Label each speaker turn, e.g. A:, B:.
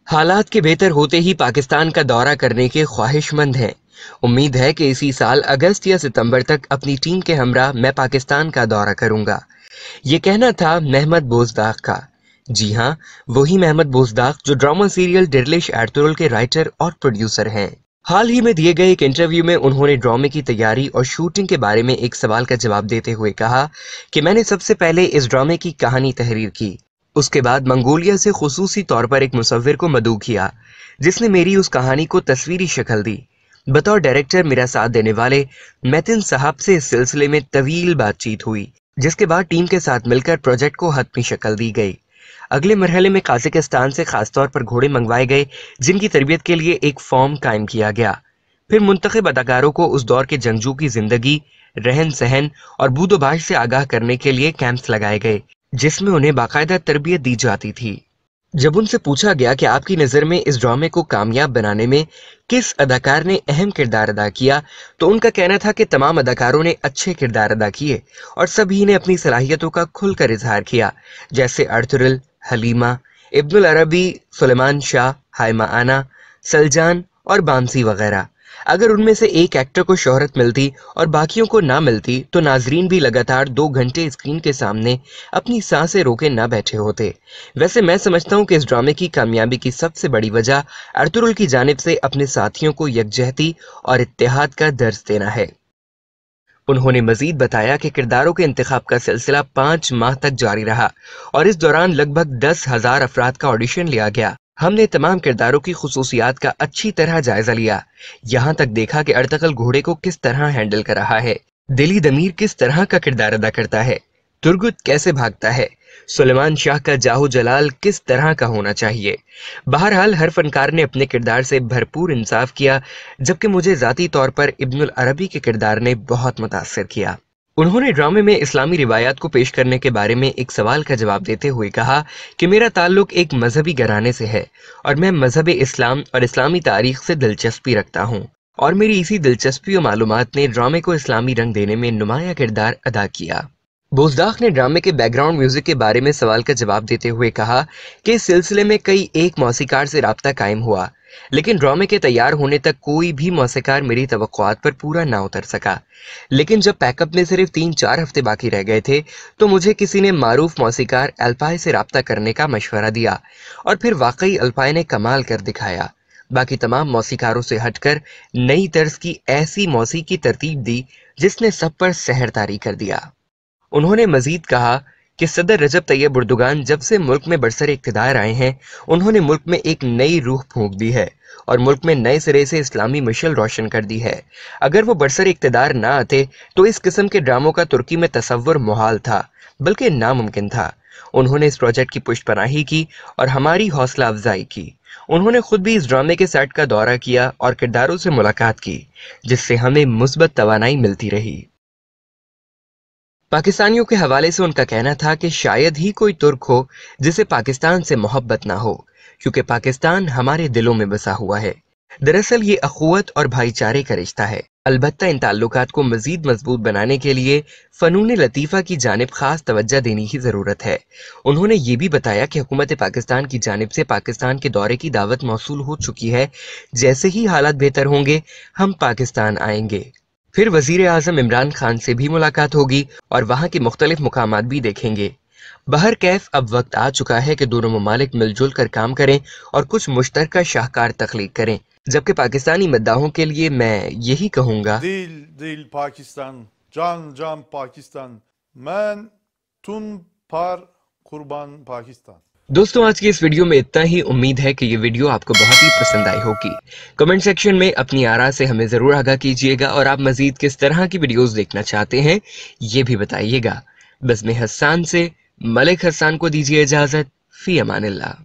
A: हालात के बेहतर होते ही पाकिस्तान का दौरा करने के ख्वाहिशमंद हैं। उम्मीद है कि इसी साल अगस्त या सितंबर तक अपनी टीम के हमरा मैं पाकिस्तान का दौरा करूंगा। ये कहना था महमद बोजदाक का। जी हाँ, वही महमद बोजदाक जो ड्रामा सीरियल डिरलिश एर्तुगरुल के राइटर और प्रोड्यूसर हैं। हाल ही में दिए गए एक इंटरव्यू में उन्होंने ड्रामे की तैयारी और शूटिंग के बारे में एक सवाल का जवाब देते हुए कहा कि मैंने सबसे पहले इस ड्रामे की कहानी तहरीर की। उसके बाद मंगोलिया से खुसूसी तौर पर एक मुसव्विर को मदऊ किया जिसने मेरी उस कहानी को तस्वीरी शक्ल दी। बतौर डायरेक्टर मेरा साथ देने वाले मैतिन साहब से इस सिलसिले में तवील बातचीत हुई, जिसके बाद टीम के साथ मिलकर प्रोजेक्ट को हतमी शक्ल दी गई। अगले मरहले में काजाकिस्तान से खासतौर पर घोड़े मंगवाए गए जिनकी तरबियत के लिए एक फॉर्म कायम किया गया। फिर मुंतखब अदाकारों को उस दौर के जंगजू की जिंदगी, रहन सहन और बूदोबाश से आगाह करने के लिए कैंप्स लगाए गए जिसमें उन्हें बाकायदा तरबियत दी जाती थी। जब उनसे पूछा गया कि आपकी नज़र में इस ड्रामे को कामयाब बनाने में किस अदाकार ने अहम किरदार अदा किया, तो उनका कहना था कि तमाम अदाकारों ने अच्छे किरदार अदा किए और सभी ने अपनी सलाहियतों का खुलकर इजहार किया, जैसे अर्तुगरुल, हलीमा, इब्नुल अरबी, सुलेमान शाह, हाइमा आना, सलजान और बांसी वगैरह। अगर उनमें से एक एक्टर को शोहरत मिलती और बाकियों को ना मिलती तो नाजरीन भी लगातार 2 घंटे स्क्रीन के सामने अपनी सांसें रोके ना बैठे होते। वैसे मैं समझता हूँ कि इस ड्रामे की कामयाबी की सबसे बड़ी वजह अर्तुगरुल की जानिब से अपने साथियों को यकजहती और इत्तेहाद का दर्ज देना है। उन्होंने मजीद बताया कि किरदारों के इंतखाब का सिलसिला 5 माह तक जारी रहा और इस दौरान लगभग 10,000 अफराद का ऑडिशन लिया गया। हमने तमाम किरदारों की खुसूसियात का अच्छी तरह जायजा लिया, यहाँ तक देखा कि अर्तुगरुल घोड़े को किस तरह हैंडल कर रहा है, दिली दमीर किस तरह का किरदार अदा करता है, तुर्गुत कैसे भागता है, सुलेमान शाह का जाहो जलाल किस तरह का होना चाहिए। बहरहाल हर फनकार ने अपने किरदार से भरपूर इंसाफ किया, जबकि मुझे जाती तौर पर इब्नुल अरबी के किरदार ने बहुत मुतासिर किया। उन्होंने ड्रामे में इस्लामी रिवायात को पेश करने के बारे में एक सवाल का जवाब देते हुए कहा कि मेरा ताल्लुक एक मजहबी घराने से है और मैं मजहब इस्लाम और इस्लामी तारीख से दिलचस्पी रखता हूँ और मेरी इसी दिलचस्पी और मालूमात ने ड्रामे को इस्लामी रंग देने में नुमाया किरदार अदा किया। बोजदाक ने ड्रामे के बैकग्राउंड म्यूजिक के बारे में सवाल का जवाब देते हुए कहा कि इस सिलसिले में कई एक मौसीकार से राब्ता कायम हुआ, लेकिन ड्रामे के तैयार होने तक कोई भी मौसीकार मेरी तवक्कुआत पर पूरा ना उतर सका। लेकिन जब पैकअप में सिर्फ 3-4 हफ्ते बाकी रह गए थे तो मुझे किसी ने मारूफ मौसीकार अल्पाय से राब्ता करने का मशवरा दिया और फिर वाकई अल्पाय ने कमाल कर दिखाया। बाकी तमाम मौसीकारों से हटकर नई तर्ज की ऐसी मौसीकी तरतीब दी जिसने सब पर सहर तारी कर दिया। उन्होंने मजीद कहा कि सदर रजब तैयब उर्दुगान जब से मुल्क में बरसर इख्तिदार आए हैं, उन्होंने मुल्क में एक नई रूह फूंक दी है और मुल्क में नए सिरे से इस्लामी मशल रोशन कर दी है। अगर वो बरसर इख्तिदार ना आते तो इस किस्म के ड्रामों का तुर्की में तसव्वुर मुहाल था, बल्कि नामुमकिन था। उन्होंने इस प्रोजेक्ट की पुष्टपनाही की और हमारी हौसला अफजाई की। उन्होंने खुद भी इस ड्रामे के सेट का दौरा किया और किरदारों से मुलाकात की, जिससे हमें मुस्बत तवानाई मिलती रही। पाकिस्तानियों के हवाले से उनका कहना था कि शायद ही कोई तुर्क हो जिसे पाकिस्तान से मोहब्बत ना हो, क्योंकि पाकिस्तान हमारे दिलों में बसा हुआ है। दरअसल ये अखुवत और भाईचारे का रिश्ता है। अलबत्ता इन ताल्लुकात को मजीद मजबूत बनाने के लिए फनून लतीफ़ा की जानिब खास तवज्जो देने की ज़रूरत है। उन्होंने ये भी बताया कि हुकूमत पाकिस्तान की जानिब से पाकिस्तान के दौरे की दावत मौसूल हो चुकी है। जैसे ही हालात बेहतर होंगे हम पाकिस्तान आएंगे। फिर वजीर आजम इमरान खान से भी मुलाकात होगी और वहाँ के मुख्तलिफ मुकामात भी देखेंगे। बहर कैफ अब वक्त आ चुका है कि दोनों ममालिक मिलजुल कर काम करें और कुछ मुश्तरका शाहकार तख्लीक करें, जबकि पाकिस्तानी मद्दाहों के लिए मैं यही कहूँगा,
B: दिल दिल पाकिस्तान, जान जान पाकिस्तान, मैं तुम पर कुर्बान पाकिस्तान।
A: दोस्तों आज की इस वीडियो में इतना ही। उम्मीद है कि ये वीडियो आपको बहुत ही पसंद आई होगी। कमेंट सेक्शन में अपनी आरा से हमें जरूर आगाह कीजिएगा और आप मजीद किस तरह की वीडियोस देखना चाहते हैं ये भी बताइएगा। बज़्म हस्सान से मलिक हस्सान को दीजिए इजाजत। फी अमानिल्लाह।